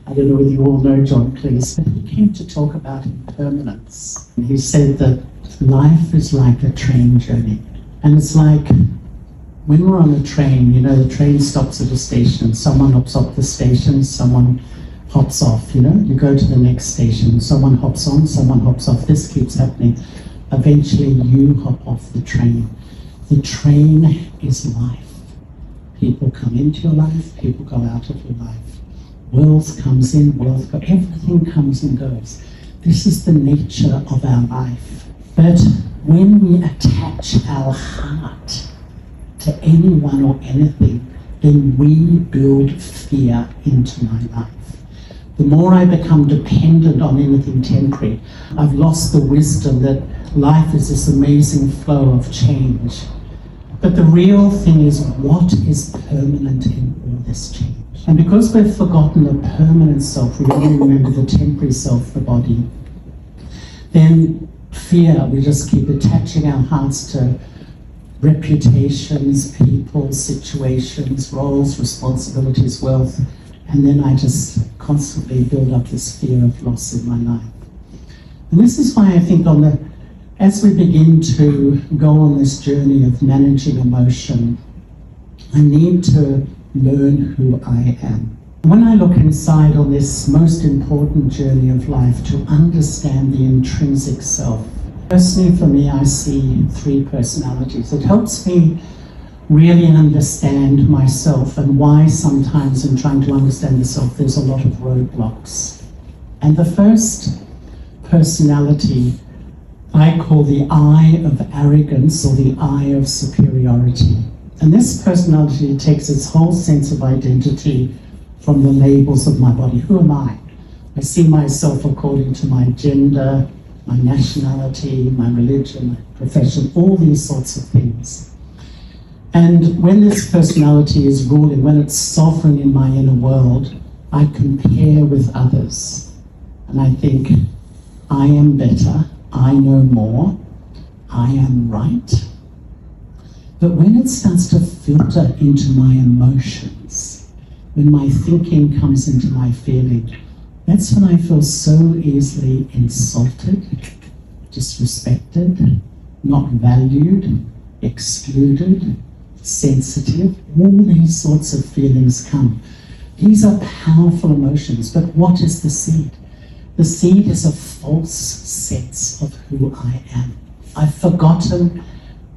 I don't know whether you all know John Cleese, but he came to talk about impermanence. He said that life is like a train journey. And it's like when we're on a train, you know, the train stops at a station, someone hops off the station, someone hops off, you know, you go to the next station, someone hops on, someone hops off, this keeps happening. Eventually you hop off the train. The train is life. People come into your life, people go out of your life. Wealth comes in, wealth goes, everything comes and goes. This is the nature of our life. But when we attach our heart to anyone or anything, then we build fear into my life. The more I become dependent on anything temporary, I've lost the wisdom that life is this amazing flow of change. But the real thing is, what is permanent in all this change? And because we've forgotten the permanent self, we only remember the temporary self, the body, then fear, we just keep attaching our hearts to reputations, people, situations, roles, responsibilities, wealth, and then I just constantly build up this fear of loss in my life. And this is why I think as we begin to go on this journey of managing emotion, I need to learn who I am. When I look inside on this most important journey of life to understand the intrinsic self, personally for me, I see 3 personalities. It helps me really understand myself and why sometimes in trying to understand the self, there's a lot of roadblocks. And the first personality I call the I of arrogance, or the I of superiority. And this personality takes its whole sense of identity from the labels of my body. Who am I? I see myself according to my gender, my nationality, my religion, my profession, all these sorts of things. And when this personality is ruling, when it's sovereign in my inner world, I compare with others. And I think, I am better, I know more, I am right. But when it starts to filter into my emotions, when my thinking comes into my feeling, that's when I feel so easily insulted, disrespected, not valued, excluded, sensitive. All these sorts of feelings come. These are powerful emotions, but what is the seed? The seed is a false sense of who I am. I've forgotten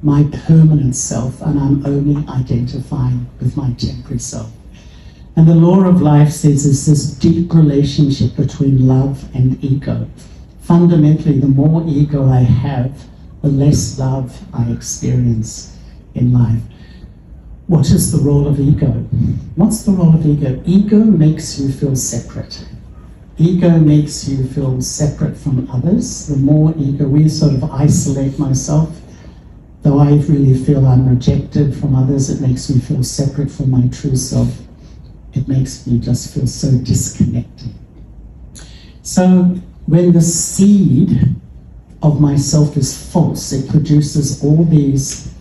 my permanent self, and I'm only identifying with my temporary self. And the law of life says there's this deep relationship between love and ego. Fundamentally, the more ego I have, the less love I experience in life. What is the role of ego? What's the role of ego? Ego makes you feel separate. Ego makes you feel separate from others. The more ego, we sort of isolate myself. Though I really feel I'm rejected from others, it makes me feel separate from my true self. It makes me just feel so disconnected. So when the seed of myself is false, it produces all these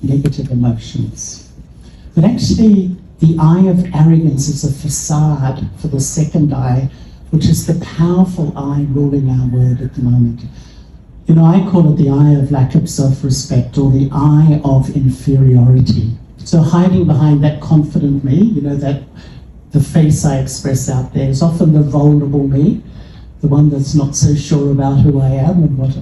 negative emotions. But actually, the eye of arrogance is a facade for the second eye, which is the powerful eye ruling our world at the moment. You know, I call it the eye of lack of self-respect, or the eye of inferiority. So hiding behind that confident me, you know, that the face I express out there is often the vulnerable me, the one that's not so sure about who I am and what.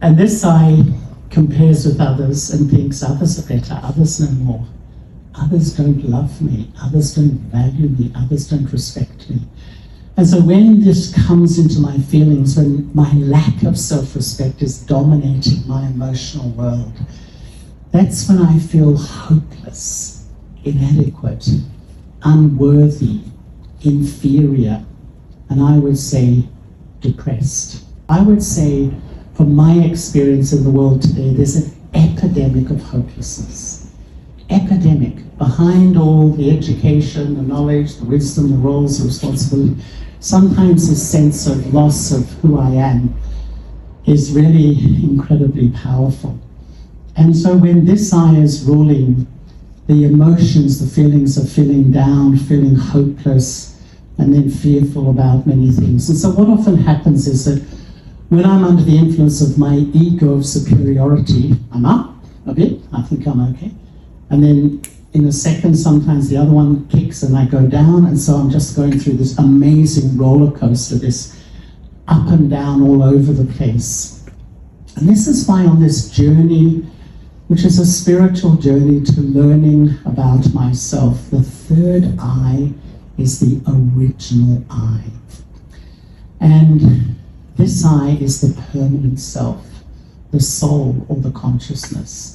And this eye compares with others and thinks others are better, others know more. Others don't love me, others don't value me, others don't respect me. And so when this comes into my feelings, when my lack of self-respect is dominating my emotional world, that's when I feel hopeless, inadequate, unworthy, inferior, and I would say depressed. I would say, from my experience in the world today, there's an epidemic of hopelessness. Epidemic. Behind all the education, the knowledge, the wisdom, the roles, the responsibility, sometimes this sense of loss of who I am is really incredibly powerful. And so when this eye is ruling, the emotions, the feelings of feeling down, feeling hopeless, and then fearful about many things. And so what often happens is that when I'm under the influence of my ego of superiority, I'm up a bit, I think I'm okay. And then in a second, sometimes the other one kicks and I go down. And so I'm just going through this amazing roller coaster, this up and down all over the place. And this is why on this journey, which is a spiritual journey to learning about myself, the third eye is the original I. And this I is the permanent self, the soul or the consciousness.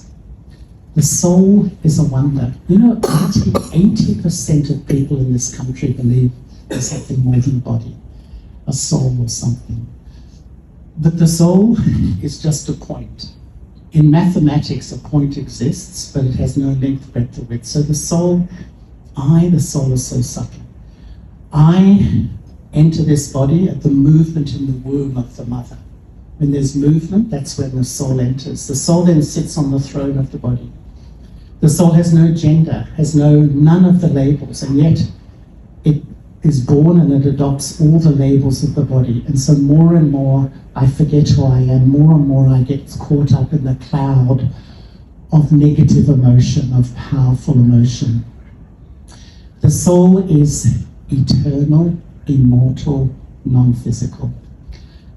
The soul is a wonder. You know, 80% of people in this country believe there's something more than body, a soul or something. But the soul is just a point. In mathematics, a point exists, but it has no length, breadth, or width. So the soul is so subtle. I enter this body at the movement in the womb of the mother. When there's movement, that's when the soul enters. The soul then sits on the throne of the body. The soul has no gender, has none of the labels, and yet it is born and it adopts all the labels of the body. And so more and more I forget who I am, more and more I get caught up in the cloud of negative emotion, of powerful emotion. The soul is eternal, immortal, non-physical.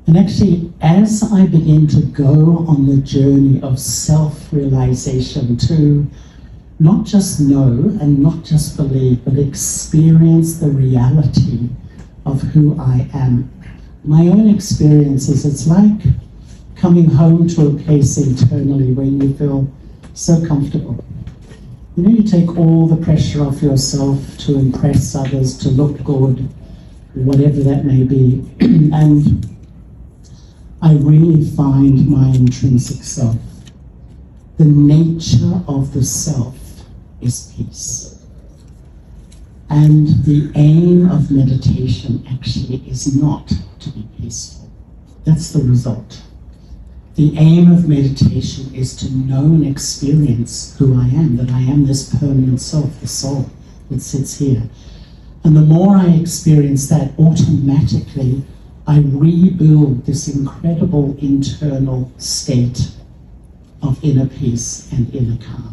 And actually, as I begin to go on the journey of self-realization to not just know and not just believe, but experience the reality of who I am. My own experiences, it's like coming home to a place internally where you feel so comfortable. You know, you take all the pressure off yourself to impress others, to look good, whatever that may be. And I really find my intrinsic self. The nature of the self is peace. And the aim of meditation actually is not to be peaceful. That's the result. The aim of meditation is to know and experience who I am, that I am this permanent self, the soul that sits here. And the more I experience that, automatically I rebuild this incredible internal state of inner peace and inner calm.